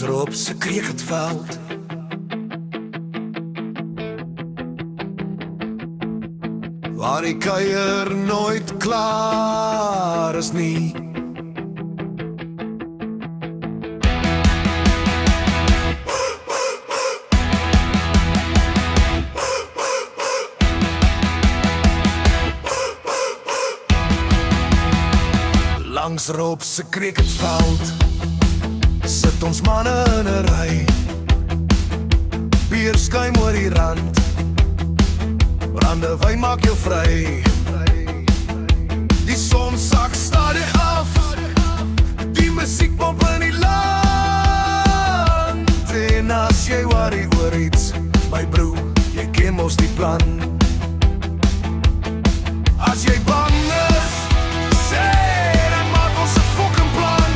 Rob se Kreeghtveld. Waar die kuier nooit klaar is nie. Langs Rob se Kreeghtveld sit ons manne in 'n ry. Bier skuim oor die rand. Brandewyn maak jou vry. Die son sak stadig af. Die musiek pomp in die land. En as jy worry oor iets, my broer, jy ken mos die plan. As jy bang is, sê dan maak ons 'n fucking plan.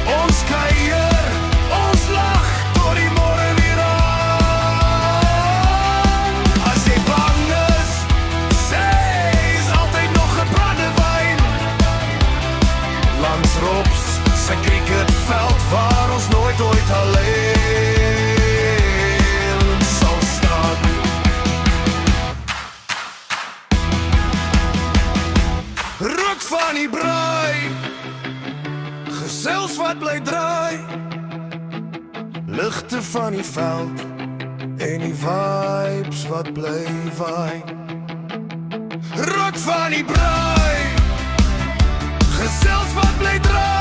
Ons kuier, ons lag tot die môre weer aan. As jy bang is, sê is altyd nog 'n brandewyn. Langs Robs se Kreeghtveld waar ons nooit ooit alleen sal staan. Rook van die braai, gesels wat bly draai, ligte van die veld en die vibes wat bly waai. Rook van die braai, gesels wat bly draai.